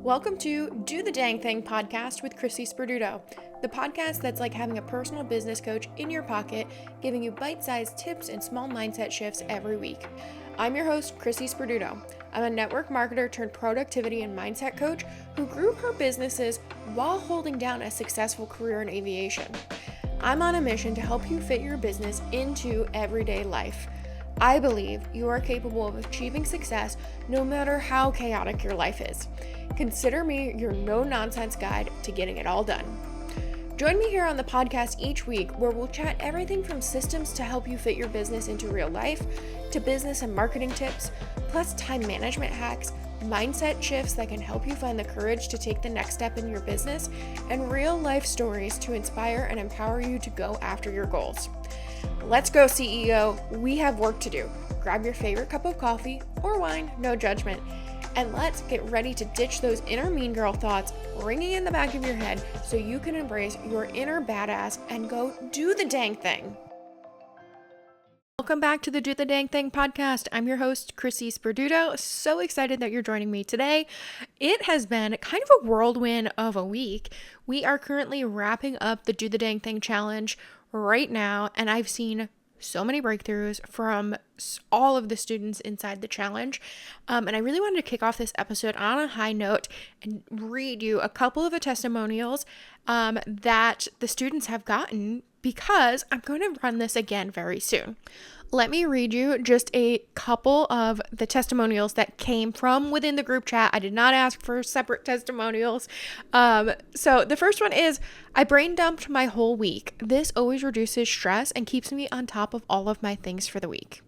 Welcome to Do the Dang Thing podcast with Chrissi Sperduto, the podcast that's like having a personal business coach in your pocket, giving you bite-sized tips and small mindset shifts every week. I'm your host, Chrissi Sperduto. I'm a network marketer turned productivity and mindset coach who grew her businesses while holding down a successful career in aviation. I'm on a mission to help you fit your business into everyday life. I believe you are capable of achieving success no matter how chaotic your life is. Consider me your no-nonsense guide to getting it all done. Join me here on the podcast each week where we'll chat everything from systems to help you fit your business into real life, to business and marketing tips, plus time management hacks, mindset shifts that can help you find the courage to take the next step in your business, and real life stories to inspire and empower you to go after your goals. Let's go, CEO. We have work to do. Grab your favorite cup of coffee or wine, no judgment. And let's get ready to ditch those inner mean girl thoughts ringing in the back of your head so you can embrace your inner badass and go do the dang thing. Welcome back to the Do the Dang Thing podcast. I'm your host, Chrissi Sperduto. So excited that you're joining me today. It has been kind of a whirlwind of a week. We are currently wrapping up the Do the Dang Thing challenge right now, and I've seen so many breakthroughs from all of the students inside the challenge. And I really wanted to kick off this episode on a high note and read you a couple of the testimonials that the students have gotten because I'm going to run this again very soon. Let me read you just a couple of the testimonials that came from within the group chat. I did not ask for separate testimonials. So the first one is, I brain dumped my whole week. This always reduces stress and keeps me on top of all of my things for the week.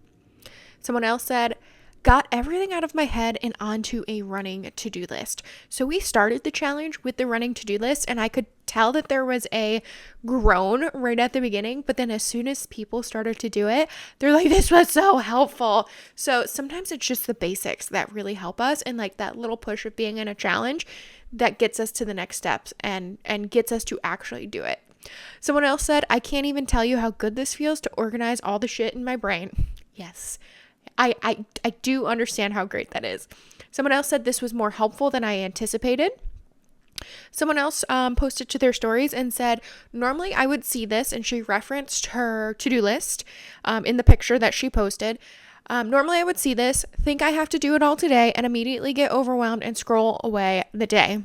Someone else said, got everything out of my head and onto a running to-do list. So we started the challenge with the running to-do list, and I could tell that there was a groan right at the beginning, but then as soon as people started to do it, they're like, this was so helpful. So sometimes it's just the basics that really help us, and like that little push of being in a challenge that gets us to the next steps and gets us to actually do it. Someone else said, I can't even tell you how good this feels to organize all the shit in my brain. Yes. I do understand how great that is. Someone else said this was more helpful than I anticipated. Someone else posted to their stories and said, normally I would see this, and she referenced her to-do list in the picture that she posted. Normally I would see this, think I have to do it all today, and immediately get overwhelmed and scroll away the day.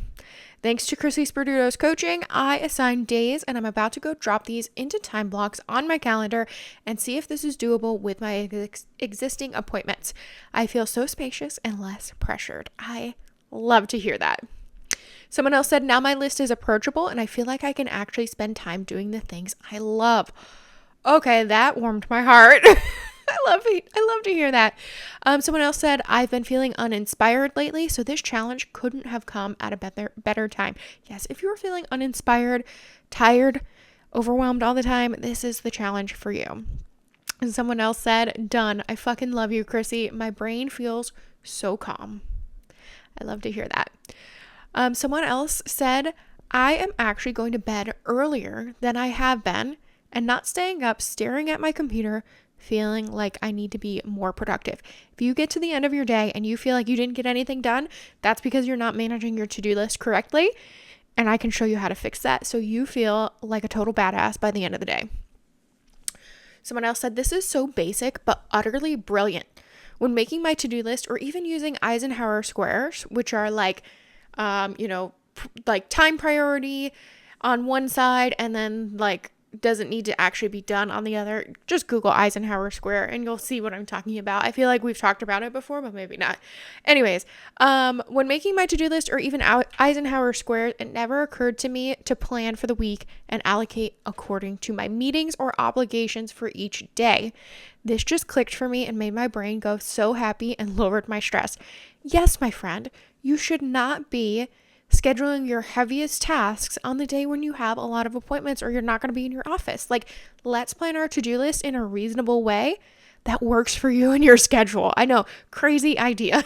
Thanks to Chrissi Sperduto's coaching, I assigned days, and I'm about to go drop these into time blocks on my calendar and see if this is doable with my existing appointments. I feel so spacious and less pressured. I love to hear that. Someone else said, now my list is approachable and I feel like I can actually spend time doing the things I love. Okay, that warmed my heart. I love to hear that. Someone else said, I've been feeling uninspired lately, so this challenge couldn't have come at a better time. Yes, if you're feeling uninspired, tired, overwhelmed all the time, this is the challenge for you. And someone else said, done. I fucking love you, Chrissi. My brain feels so calm. I love to hear that. Someone else said, I am actually going to bed earlier than I have been and not staying up staring at my computer feeling like I need to be more productive. If you get to the end of your day and you feel like you didn't get anything done, that's because you're not managing your to-do list correctly, and I can show you how to fix that so you feel like a total badass by the end of the day. Someone else said, this is so basic but utterly brilliant. When making my to-do list or even using Eisenhower squares, which are like, like time priority on one side and then like doesn't need to actually be done on the other, just Google Eisenhower square and you'll see what I'm talking about. I feel like we've talked about it before, but maybe not. Anyways, when making my to-do list or even Eisenhower square, it never occurred to me to plan for the week and allocate according to my meetings or obligations for each day. This just clicked for me and made my brain go so happy and lowered my stress. Yes, my friend, you should not be scheduling your heaviest tasks on the day when you have a lot of appointments or you're not going to be in your office. Like, let's plan our to-do list in a reasonable way that works for you and your schedule. I know, crazy idea.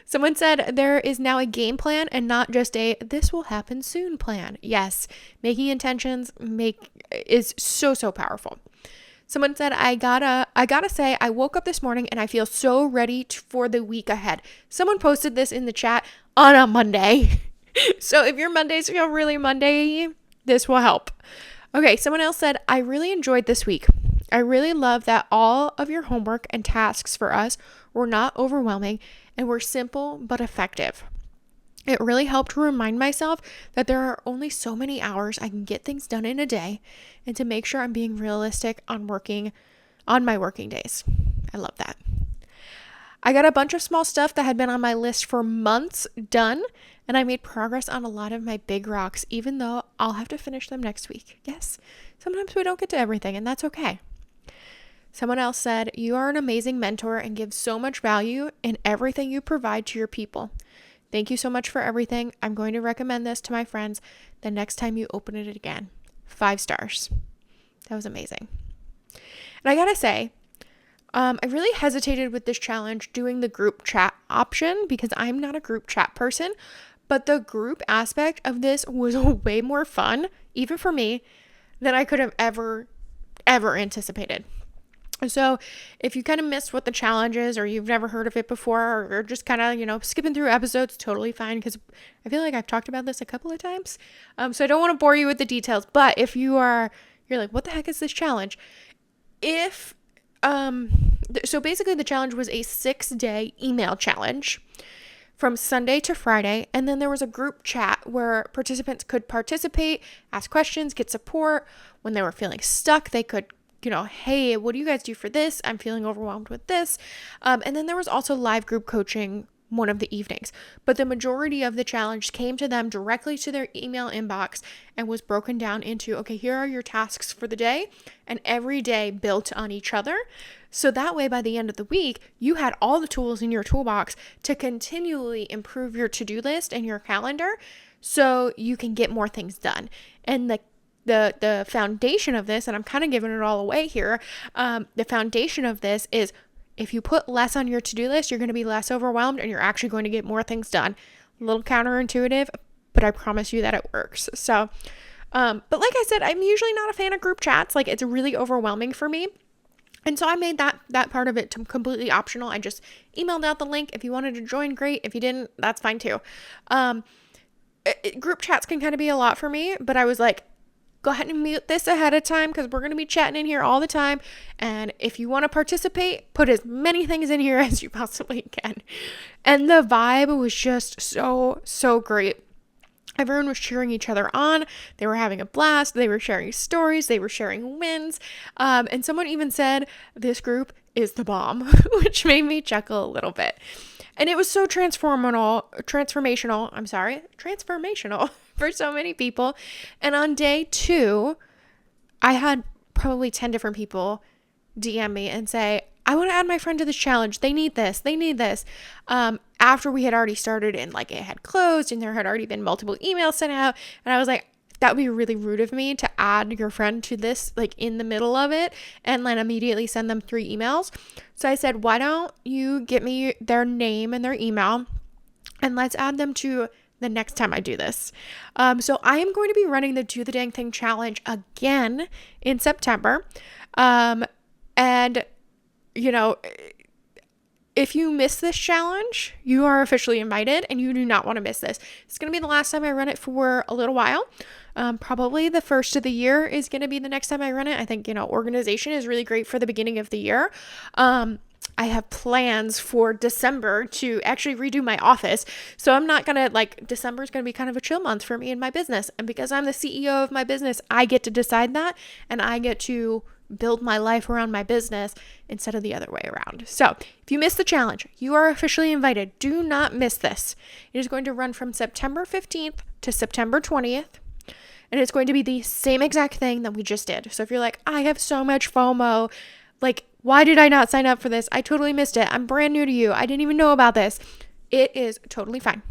Someone said there is now a game plan and not just a this will happen soon plan. Yes, making intentions is so powerful. Someone said, I gotta say, I woke up this morning and I feel so ready for the week ahead. Someone posted this in the chat on a Monday. So if your Mondays feel really Monday, this will help. Okay, someone else said, I really enjoyed this week. I really love that all of your homework and tasks for us were not overwhelming and were simple but effective. It really helped to remind myself that there are only so many hours I can get things done in a day and to make sure I'm being realistic on my working days. I love that. I got a bunch of small stuff that had been on my list for months done, and I made progress on a lot of my big rocks, even though I'll have to finish them next week. Yes, sometimes we don't get to everything, and that's okay. Someone else said, you are an amazing mentor and give so much value in everything you provide to your people. Thank you so much for everything. I'm going to recommend this to my friends the next time you open it again. 5 stars. That was amazing. And I gotta say, I really hesitated with this challenge doing the group chat option because I'm not a group chat person, but the group aspect of this was way more fun, even for me, than I could have ever anticipated. So if you kind of missed what the challenge is, or you've never heard of it before, or just kind of, skipping through episodes, totally fine, because I feel like I've talked about this a couple of times. So I don't want to bore you with the details, but if you're like, what the heck is this challenge? So basically the challenge was a 6-day email challenge from Sunday to Friday. And then there was a group chat where participants could participate, ask questions, get support. When they were feeling stuck, they could hey, what do you guys do for this? I'm feeling overwhelmed with this. And then there was also live group coaching one of the evenings. But the majority of the challenge came to them directly to their email inbox and was broken down into, okay, here are your tasks for the day, and every day built on each other. So that way, by the end of the week, you had all the tools in your toolbox to continually improve your to-do list and your calendar so you can get more things done. And the foundation of this, and I'm kind of giving it all away here, the foundation of this is if you put less on your to-do list, you're going to be less overwhelmed and you're actually going to get more things done. A little counterintuitive, but I promise you that it works. So, but like I said, I'm usually not a fan of group chats. Like, it's really overwhelming for me. And so I made that part of it completely optional. I just emailed out the link. If you wanted to join, great. If you didn't, that's fine too. Group chats can kind of be a lot for me, but I was like, go ahead and mute this ahead of time because we're going to be chatting in here all the time. And if you want to participate, put as many things in here as you possibly can. And the vibe was just so great. Everyone was cheering each other on. They were having a blast. They were sharing stories. They were sharing wins. And someone even said, this group is the bomb, which made me chuckle a little bit. And it was so transformational for so many people. And on day 2, I had probably 10 different people DM me and say, I want to add my friend to this challenge. They need this. After we had already started and like it had closed and there had already been multiple emails sent out. And I was like, that would be really rude of me to add your friend to this, like in the middle of it, and then immediately send them 3 emails. So I said, why don't you get me their name and their email and let's add them to the next time I do this. So I am going to be running the Do the Dang Thing challenge again in September. And if you miss this challenge, you are officially invited and you do not want to miss this. It's going to be the last time I run it for a little while. Probably the first of the year is going to be the next time I run it. I think, organization is really great for the beginning of the year. I have plans for December to actually redo my office. So I'm not going to December is going to be kind of a chill month for me in my business. And because I'm the CEO of my business, I get to decide that and I get to build my life around my business instead of the other way around. So if you missed the challenge, you are officially invited. Do not miss this. It is going to run from September 15th to September 20th. And it's going to be the same exact thing that we just did. So if you're like, I have so much FOMO, why did I not sign up for this? I totally missed it. I'm brand new to you. I didn't even know about this. It is totally fine.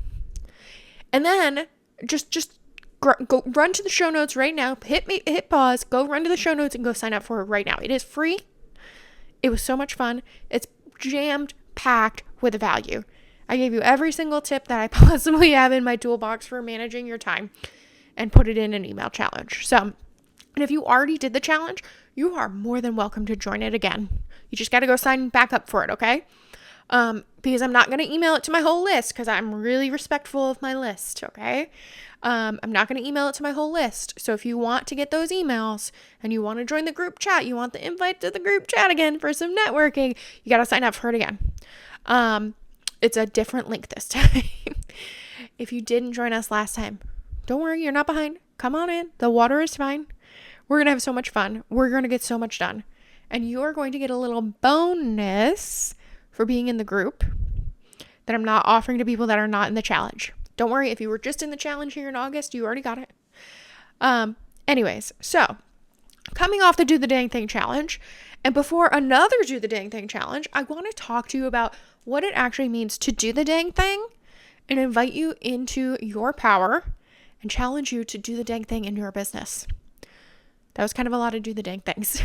And then just go run to the show notes right now. Hit pause, go run to the show notes and go sign up for it right now. It is free. It was so much fun. It's jammed packed with value. I gave you every single tip that I possibly have in my toolbox for managing your time and put it in an email challenge. So And if you already did the challenge, you are more than welcome to join it again. You just got to go sign back up for it, okay? Because I'm not going to email it to my whole list because I'm really respectful of my list, okay? I'm not going to email it to my whole list. So if you want to get those emails and you want to join the group chat, you want the invite to the group chat again for some networking, you got to sign up for it again. It's a different link this time. If you didn't join us last time, don't worry, you're not behind. Come on in. The water is fine. We're going to have so much fun. We're going to get so much done. And you are going to get a little bonus for being in the group that I'm not offering to people that are not in the challenge. Don't worry, if you were just in the challenge here in August, you already got it. Anyways, so coming off the Do the Dang Thing challenge, and before another Do the Dang Thing challenge, I want to talk to you about what it actually means to do the dang thing and invite you into your power and challenge you to do the dang thing in your business. That was kind of a lot of do the dang things.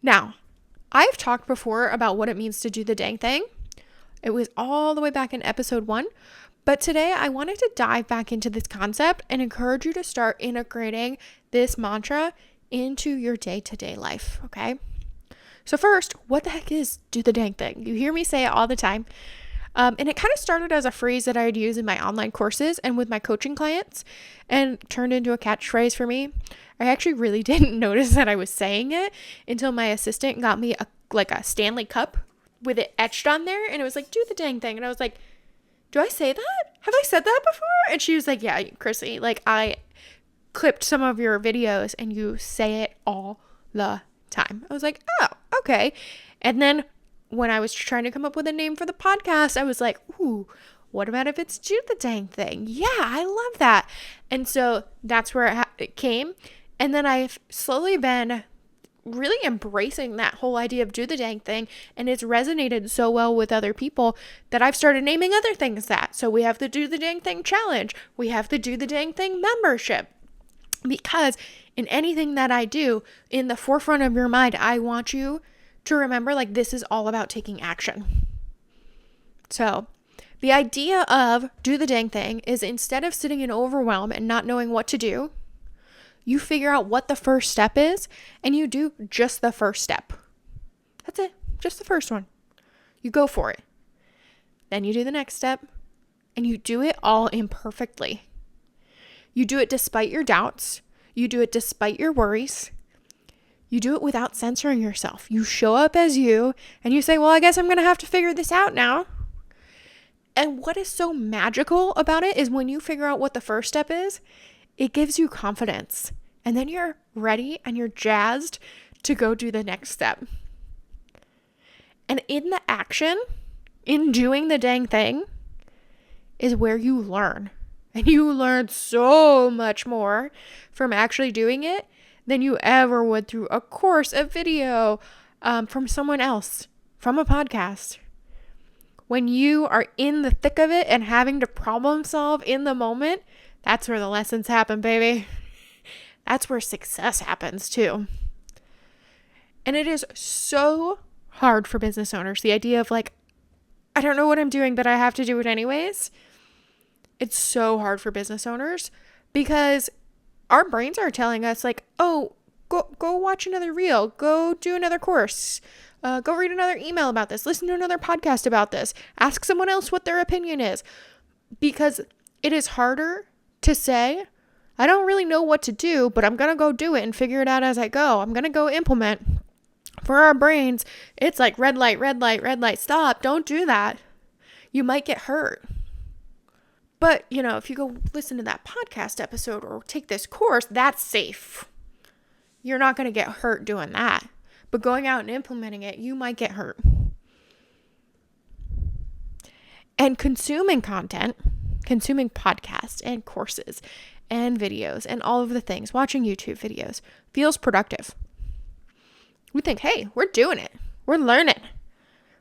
Now, I've talked before about what it means to do the dang thing. It was all the way back in episode 1. But today I wanted to dive back into this concept and encourage you to start integrating this mantra into your day-to-day life, okay? So first, what the heck is do the dang thing? You hear me say it all the time. And it kind of started as a phrase that I would use in my online courses and with my coaching clients and turned into a catchphrase for me. I actually really didn't notice that I was saying it until my assistant got me a Stanley cup with it etched on there. And it was like, do the dang thing. And I was like, do I say that? Have I said that before? And she was like, yeah, Chrissy, like I clipped some of your videos and you say it all the time. I was like, oh, okay. And then when I was trying to come up with a name for the podcast, I was like, ooh, what about if it's do the dang thing? Yeah, I love that. And so that's where it came. And then I've slowly been really embracing that whole idea of do the dang thing. And it's resonated so well with other people that I've started naming other things that. So we have the Do the Dang Thing challenge. We have the Do the Dang Thing membership. Because in anything that I do, in the forefront of your mind, I want you to remember, like, this is all about taking action. So the idea of do the dang thing is instead of sitting in overwhelm and not knowing what to do, you figure out what the first step is and you do just the first step. That's it. Just the first one. You go for it. Then you do the next step and you do it all imperfectly. You do it despite your doubts. You do it despite your worries. You do it without censoring yourself. You show up as you and you say, well, I guess I'm going to have to figure this out now. And what is so magical about it is when you figure out what the first step is, it gives you confidence. And then you're ready and you're jazzed to go do the next step. And in the action, in doing the dang thing, is where you learn. And you learn so much more from actually doing it than you ever would through a course, a video, from someone else, from a podcast. When you are in the thick of it and having to problem solve in the moment, that's where the lessons happen, baby. That's where success happens too. And it is so hard for business owners. The idea of like, I don't know what I'm doing, but I have to do it anyways. It's so hard for business owners because our brains are telling us like, oh, go watch another reel, go do another course, go read another email about this, listen to another podcast about this, ask someone else what their opinion is. Because it is harder to say, I don't really know what to do, but I'm going to go do it and figure it out as I go. I'm going to go implement. For our brains, it's like red light, red light, red light, stop, don't do that. You might get hurt. But, if you go listen to that podcast episode or take this course, that's safe. You're not going to get hurt doing that. But going out and implementing it, you might get hurt. And consuming content, consuming podcasts and courses and videos and all of the things, watching YouTube videos, feels productive. We think, hey, we're doing it. We're learning.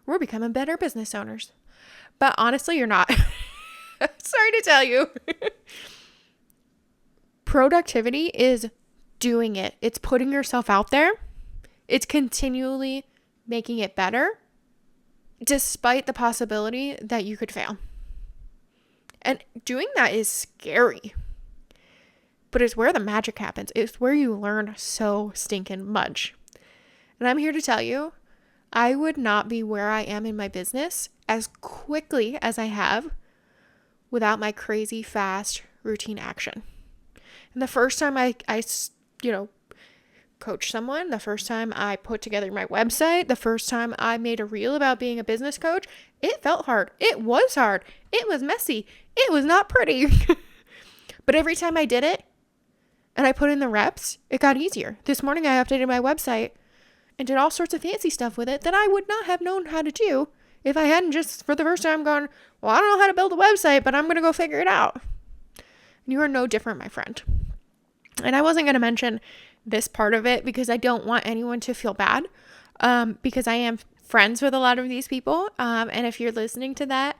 We're becoming better business owners. But honestly, you're not. Sorry to tell you. Productivity is doing it. It's putting yourself out there. It's continually making it better, despite the possibility that you could fail. And doing that is scary. but it's where the magic happens. It's where you learn so stinking much. And I'm here to tell you, I would not be where I am in my business as quickly as I have without my crazy fast routine action. And the first time I coach someone, the first time I put together my website, the first time I made a reel about being a business coach, it felt hard. It was hard. It was messy. It was not pretty. But every time I did it and I put in the reps, it got easier. This morning I updated my website and did all sorts of fancy stuff with it that I would not have known how to do if I hadn't just for the first time gone, well, I don't know how to build a website, but I'm going to go figure it out. And you are no different, my friend. And I wasn't going to mention this part of it because I don't want anyone to feel bad, because I am friends with a lot of these people. And if you're listening to that,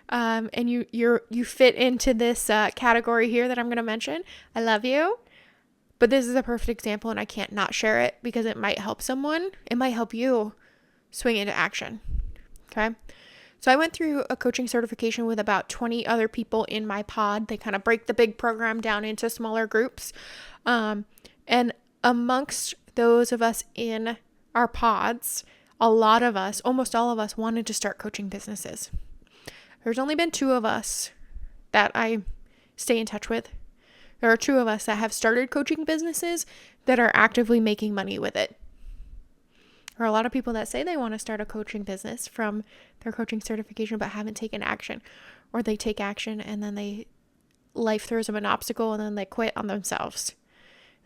and you fit into this category here that I'm going to mention, I love you. But this is a perfect example and I can't not share it because it might help someone. It might help you swing into action. Okay. So I went through a coaching certification with about 20 other people in my pod. They kind of break the big program down into smaller groups. And amongst those of us in our pods, almost all of us wanted to start coaching businesses. There's only been 2 of us that I stay in touch with. There are 2 of us that have started coaching businesses that are actively making money with it. There are a lot of people that say they want to start a coaching business from their coaching certification but haven't taken action, or they take action and then life throws them an obstacle and then they quit on themselves.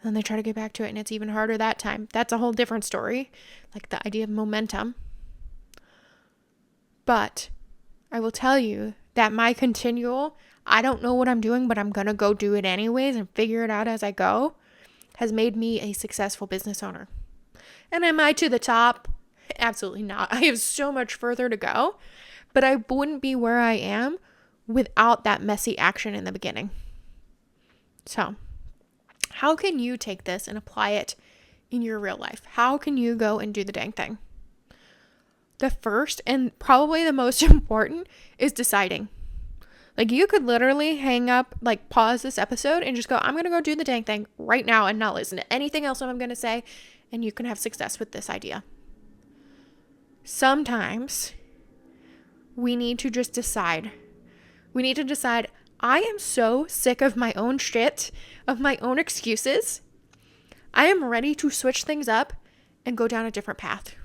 And then they try to get back to it and it's even harder that time. That's a whole different story, like the idea of momentum. But I will tell you that my continual, I don't know what I'm doing, but I'm going to go do it anyways and figure it out as I go, has made me a successful business owner. And am I to the top? Absolutely not. I have so much further to go, but I wouldn't be where I am without that messy action in the beginning. So, how can you take this and apply it in your real life? How can you go and do the dang thing? The first and probably the most important is deciding. Like, you could literally hang up, like pause this episode and just go, I'm going to go do the dang thing right now and not listen to anything else I'm going to say. And you can have success with this idea. Sometimes we need to just decide. We need to decide, I am so sick of my own shit, of my own excuses. I am ready to switch things up and go down a different path.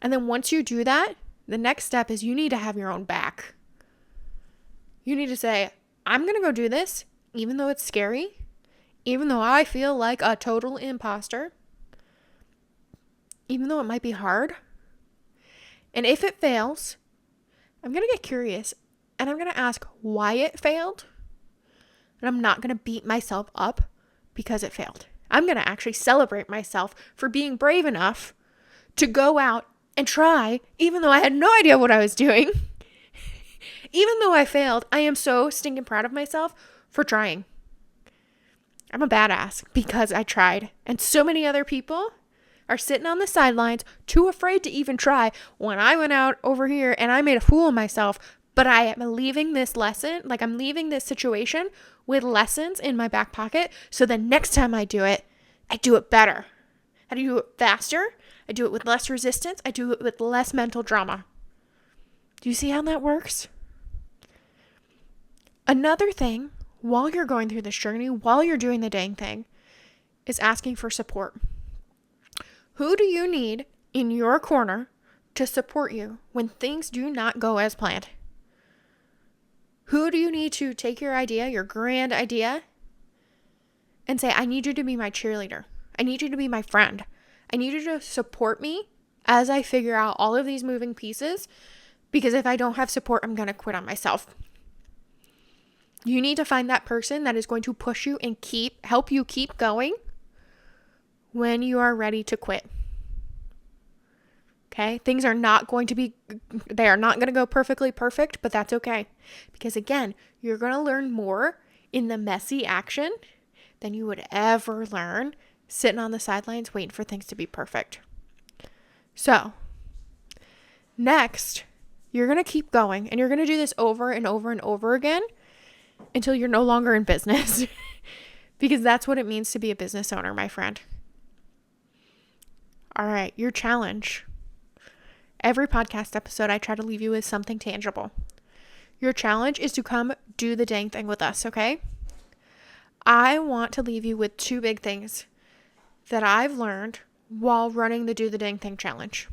And then once you do that, the next step is you need to have your own back. You need to say, I'm going to go do this, even though it's scary, even though I feel like a total imposter, even though it might be hard. And if it fails, I'm going to get curious and I'm going to ask why it failed. And I'm not going to beat myself up because it failed. I'm going to actually celebrate myself for being brave enough to go out and try, even though I had no idea what I was doing. Even though I failed, I am so stinking proud of myself for trying. I'm a badass because I tried. And so many other people are sitting on the sidelines, too afraid to even try, when I went out over here and I made a fool of myself. But I am leaving this lesson, like I'm leaving this situation with lessons in my back pocket. So the next time I do it better. I do it faster. I do it with less resistance. I do it with less mental drama. Do you see how that works? Another thing, while you're going through this journey, while you're doing the dang thing, is asking for support. Who do you need in your corner to support you when things do not go as planned? Who do you need to take your idea, your grand idea, and say, I need you to be my cheerleader. I need you to be my friend. I need you to support me as I figure out all of these moving pieces, because if I don't have support, I'm going to quit on myself. You need to find that person that is going to push you and help you keep going when you are ready to quit. Okay? Things are not going to go perfectly perfect, but that's okay. Because again, you're going to learn more in the messy action than you would ever learn sitting on the sidelines waiting for things to be perfect. So, next, you're going to keep going and you're going to do this over and over and over again until you're no longer in business. Because that's what it means to be a business owner, my friend. All right, your challenge. Every podcast episode, I try to leave you with something tangible. Your challenge is to come do the dang thing with us, okay? I want to leave you with 2 big things that I've learned while running the Do the Dang Thing challenge.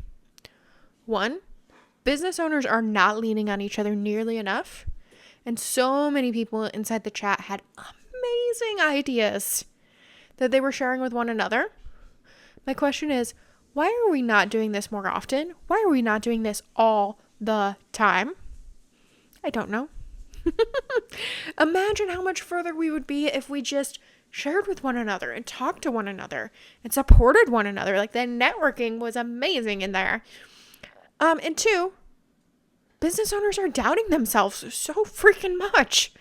1, business owners are not leaning on each other nearly enough. And so many people inside the chat had amazing ideas that they were sharing with one another. My question is, why are we not doing this more often? Why are we not doing this all the time? I don't know. Imagine how much further we would be if we just shared with one another and talked to one another and supported one another. Like, the networking was amazing in there. And 2, business owners are doubting themselves so freaking much.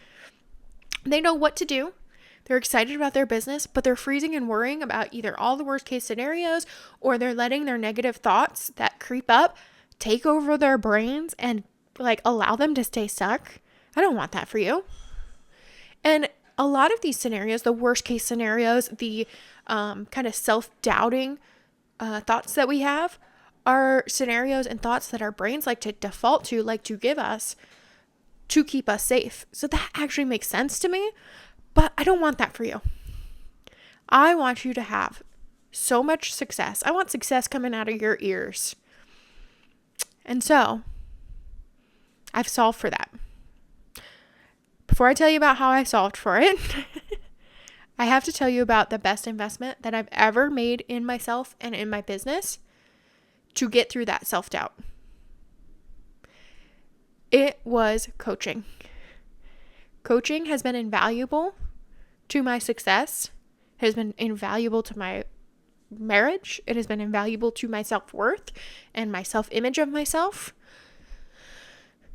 They know what to do. They're excited about their business, but they're freezing and worrying about either all the worst case scenarios, or they're letting their negative thoughts that creep up take over their brains and allow them to stay stuck. I don't want that for you. And a lot of these scenarios, the worst case scenarios, the kind of self-doubting thoughts that we have, are scenarios and thoughts that our brains like to default to, like to give us to keep us safe. So that actually makes sense to me, but I don't want that for you. I want you to have so much success. I want success coming out of your ears. And so I've solved for that. Before I tell you about how I solved for it, I have to tell you about the best investment that I've ever made in myself and in my business to get through that self-doubt. It was coaching. Coaching has been invaluable to my success. It has been invaluable to my marriage. It has been invaluable to my self-worth and my self-image of myself.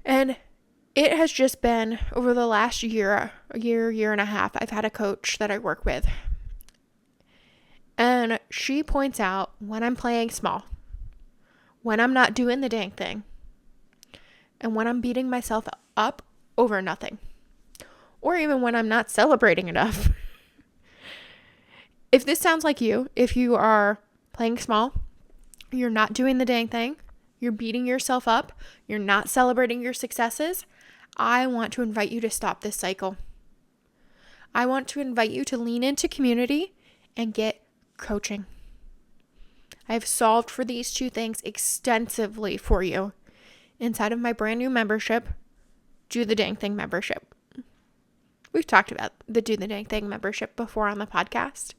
And it has just been over the last year and a half, I've had a coach that I work with. And she points out when I'm playing small, when I'm not doing the dang thing, and when I'm beating myself up over nothing, or even when I'm not celebrating enough. If this sounds like you, if you are playing small, you're not doing the dang thing, you're beating yourself up, you're not celebrating your successes, I want to invite you to stop this cycle. I want to invite you to lean into community and get coaching. I have solved for these 2 things extensively for you inside of my brand new membership, Do the Dang Thing membership. We've talked about the Do the Dang Thing membership before on the podcast.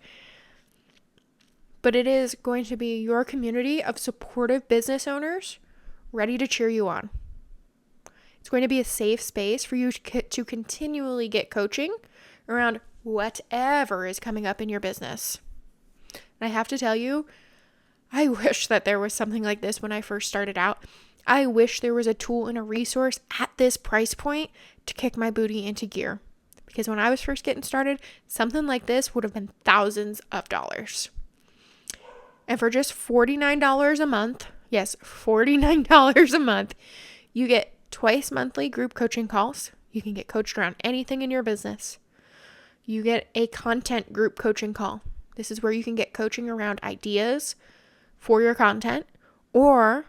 But it is going to be your community of supportive business owners ready to cheer you on. It's going to be a safe space for you to continually get coaching around whatever is coming up in your business. And I have to tell you, I wish that there was something like this when I first started out. I wish there was a tool and a resource at this price point to kick my booty into gear. Because when I was first getting started, something like this would have been thousands of dollars. And for just $49 a month, yes, $49 a month, you get twice monthly group coaching calls. You can get coached around anything in your business. You get a content group coaching call. This is where you can get coaching around ideas for your content, or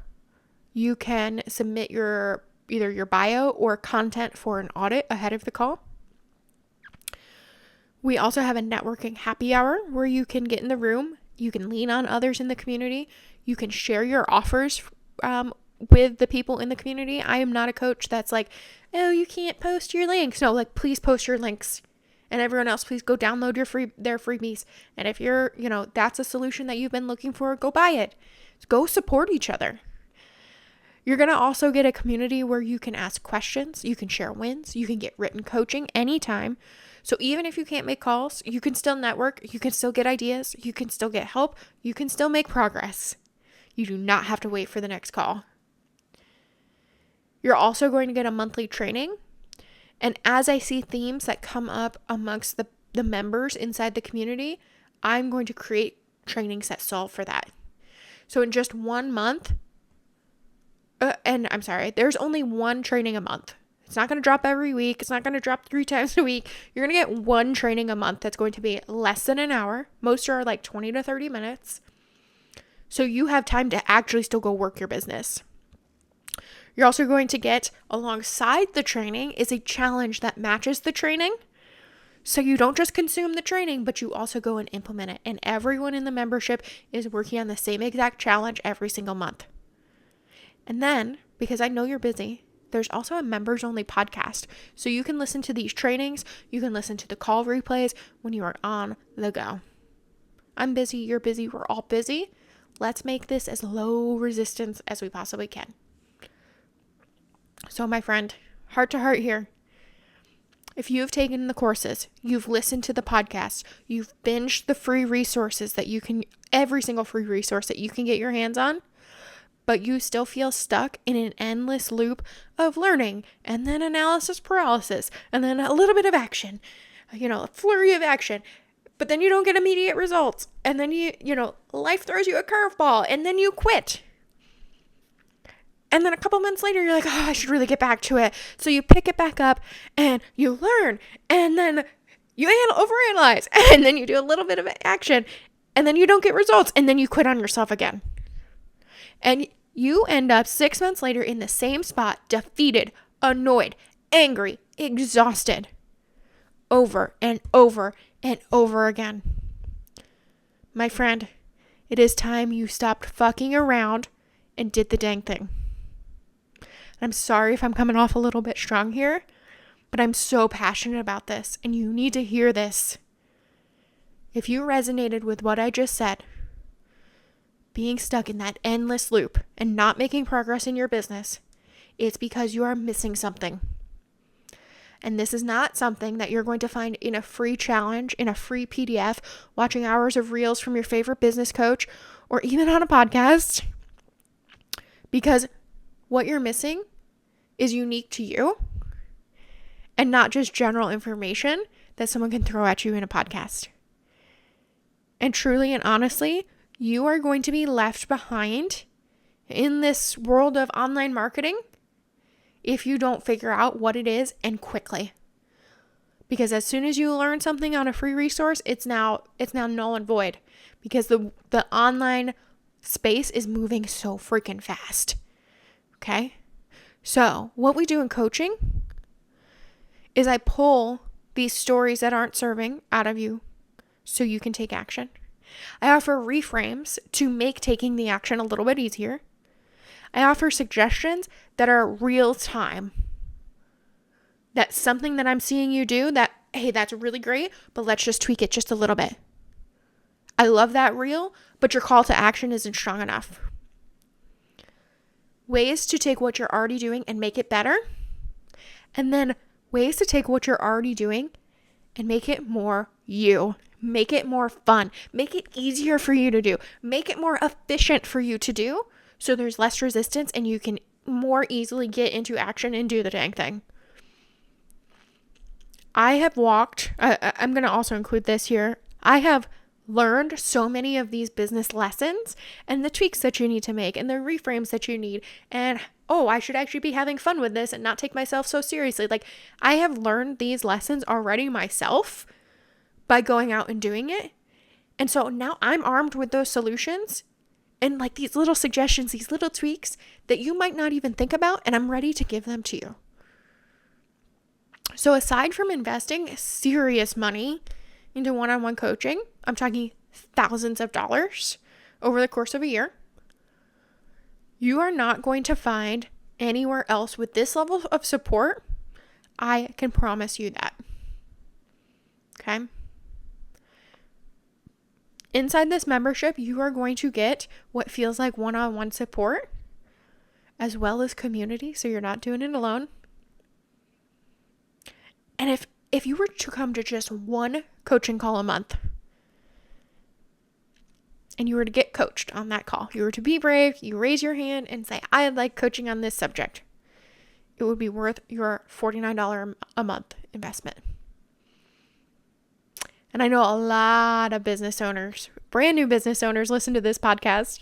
you can submit either your bio or content for an audit ahead of the call. We also have a networking happy hour where you can get in the room. You can lean on others in the community. You can share your offers with the people in the community. I am not a coach that's like, oh, you can't post your links. No, please post your links. And everyone else, please go download their freebies. And if you're, that's a solution that you've been looking for, go buy it. Go support each other. You're going to also get a community where you can ask questions, you can share wins, you can get written coaching anytime. So even if you can't make calls, you can still network, you can still get ideas, you can still get help, you can still make progress. You do not have to wait for the next call. You're also going to get a monthly training. And as I see themes that come up amongst the members inside the community, I'm going to create trainings that solve for that. So in just 1 month, there's only one training a month. It's not going to drop every week. It's not going to drop 3 times a week. You're going to get one training a month that's going to be less than an hour. Most are like 20 to 30 minutes. So you have time to actually still go work your business. You're also going to get, alongside the training, is a challenge that matches the training. So you don't just consume the training, but you also go and implement it. And everyone in the membership is working on the same exact challenge every single month. And then, because I know you're busy, there's also a members only podcast. So you can listen to these trainings. You can listen to the call replays when you are on the go. I'm busy. You're busy. We're all busy. Let's make this as low resistance as we possibly can. So my friend, heart to heart here. If you've taken the courses, you've listened to the podcast, you've binged the free resources that you can, every single free resource that you can get your hands on, but you still feel stuck in an endless loop of learning and then analysis paralysis and then a little bit of action, a flurry of action, but then you don't get immediate results. And then life throws you a curveball and then you quit. And then a couple months later, you're like, I should really get back to it. So you pick it back up and you learn and then you overanalyze and then you do a little bit of action and then you don't get results and then you quit on yourself again. And you end up 6 months later in the same spot, defeated, annoyed, angry, exhausted, over and over and over again. My friend, it is time you stopped fucking around and did the dang thing. I'm sorry if I'm coming off a little bit strong here, but I'm so passionate about this and you need to hear this. If you resonated with what I just said, being stuck in that endless loop and not making progress in your business, it's because you are missing something. And this is not something that you're going to find in a free challenge, in a free PDF, watching hours of reels from your favorite business coach, or even on a podcast. Because what you're missing is unique to you and not just general information that someone can throw at you in a podcast. And truly and honestly, you are going to be left behind in this world of online marketing if you don't figure out what it is and quickly. Because as soon as you learn something on a free resource, it's now null and void because the online space is moving so freaking fast. Okay? So what we do in coaching is I pull these stories that aren't serving out of you so you can take action. I offer reframes to make taking the action a little bit easier. I offer suggestions that are real time. That's something that I'm seeing you do that, hey, that's really great, but let's just tweak it just a little bit. I love that reel, but your call to action isn't strong enough. Ways to take what you're already doing and make it better. And then ways to take what you're already doing and make it more you. Make it more fun. Make it easier for you to do. Make it more efficient for you to do so there's less resistance and you can more easily get into action and do the dang thing. I have walked, I'm going to also include this here. I have learned so many of these business lessons and the tweaks that you need to make and the reframes that you need. And, I should actually be having fun with this and not take myself so seriously. Like, I have learned these lessons already myself by going out and doing it. And so now I'm armed with those solutions and like these little suggestions, these little tweaks that you might not even think about, and I'm ready to give them to you. So aside from investing serious money into one-on-one coaching, I'm talking thousands of dollars over the course of a year, you are not going to find anywhere else with this level of support. I can promise you that. Okay? Inside this membership, you are going to get what feels like one-on-one support as well as community, so you're not doing it alone. And if you were to come to just one coaching call a month and you were to get coached on that call, you were to be brave, you raise your hand and say, I'd like coaching on this subject, it would be worth your $49 a month investment. And I know a lot of business owners, brand new business owners, listen to this podcast.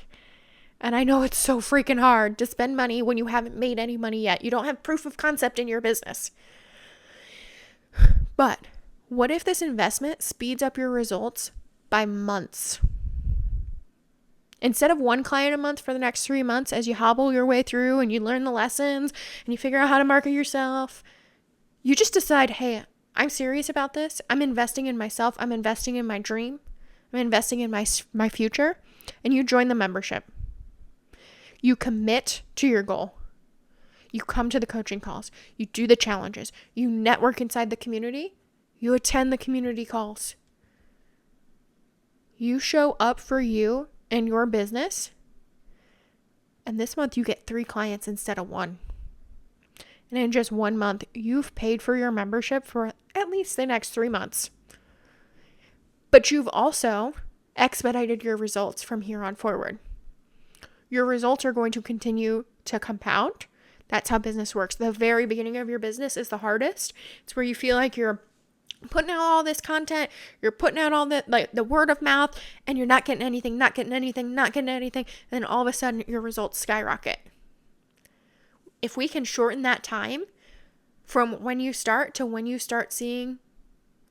And I know it's so freaking hard to spend money when you haven't made any money yet. You don't have proof of concept in your business. But what if this investment speeds up your results by months? Instead of one client a month for the next 3 months as you hobble your way through and you learn the lessons and you figure out how to market yourself, you just decide, hey, I'm serious about this. I'm investing in myself. I'm investing in my dream. I'm investing in my future. And you join the membership. You commit to your goal. You come to the coaching calls. You do the challenges. You network inside the community. You attend the community calls. You show up for you and your business. And this month you get 3 clients instead of 1. And in just 1 month, you've paid for your membership for at least the next 3 months. But you've also expedited your results from here on forward. Your results are going to continue to compound. That's how business works. The very beginning of your business is the hardest. It's where you feel like you're putting out all this content, you're putting out all the word of mouth, and you're not getting anything. And then all of a sudden your results skyrocket. If we can shorten that time from when you start to when you start seeing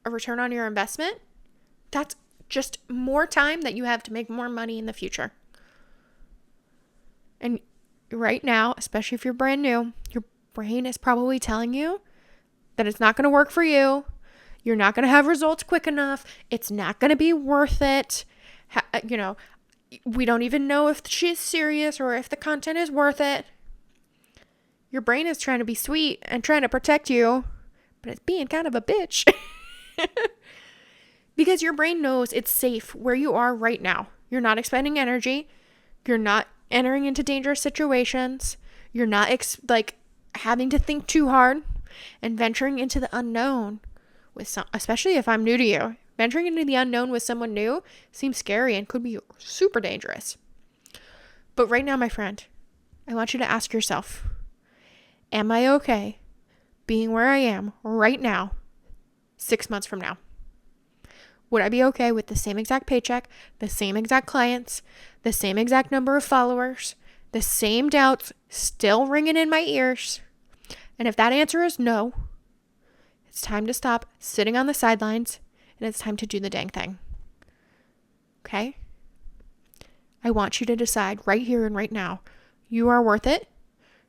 a return on your investment, that's just more time that you have to make more money in the future. And right now, especially if you're brand new, your brain is probably telling you that it's not going to work for you. You're not going to have results quick enough. It's not going to be worth it. We don't even know if she's serious or if the content is worth it. Your brain is trying to be sweet and trying to protect you, but it's being kind of a bitch. Because your brain knows it's safe where you are right now. You're not expending energy. You're not entering into dangerous situations. You're not having to think too hard and venturing into the unknown especially if I'm new to you. Venturing into the unknown with someone new seems scary and could be super dangerous. But right now, my friend, I want you to ask yourself, am I okay being where I am right now, 6 months from now? Would I be okay with the same exact paycheck, the same exact clients, the same exact number of followers, the same doubts still ringing in my ears? And if that answer is no, it's time to stop sitting on the sidelines and it's time to do the dang thing. Okay? I want you to decide right here and right now, you are worth it.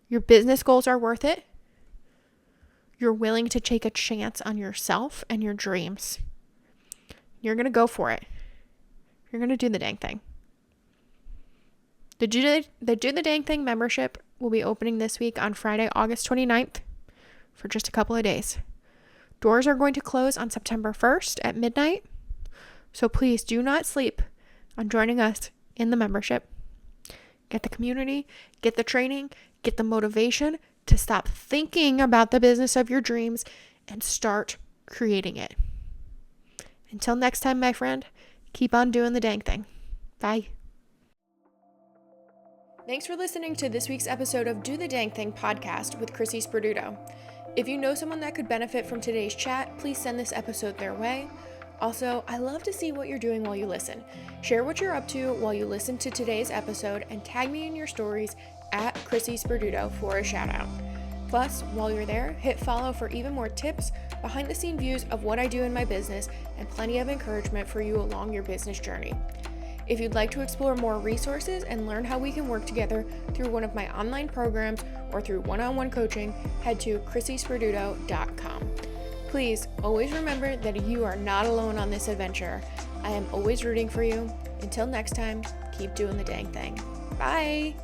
Your business goals are worth it. You're willing to take a chance on yourself and your dreams. You're going to go for it. You're going to do the dang thing. The Do the Dang Thing membership will be opening this week on Friday, August 29th for just a couple of days. Doors are going to close on September 1st at midnight. So please do not sleep on joining us in the membership. Get the community, get the training, get the motivation to stop thinking about the business of your dreams and start creating it. Until next time, my friend, keep on doing the dang thing. Bye. Thanks for listening to this week's episode of Do the Dang Thing podcast with Chrissi Sperduto. If you know someone that could benefit from today's chat, please send this episode their way. Also, I love to see what you're doing while you listen. Share what you're up to while you listen to today's episode and tag me in your stories at Chrissi Sperduto for a shout out. Plus, while you're there, hit follow for even more tips, behind the scene views of what I do in my business, and plenty of encouragement for you along your business journey. If you'd like to explore more resources and learn how we can work together through one of my online programs or through one-on-one coaching, head to chrissisperduto.com. Please always remember that you are not alone on this adventure. I am always rooting for you. Until next time, keep doing the dang thing. Bye!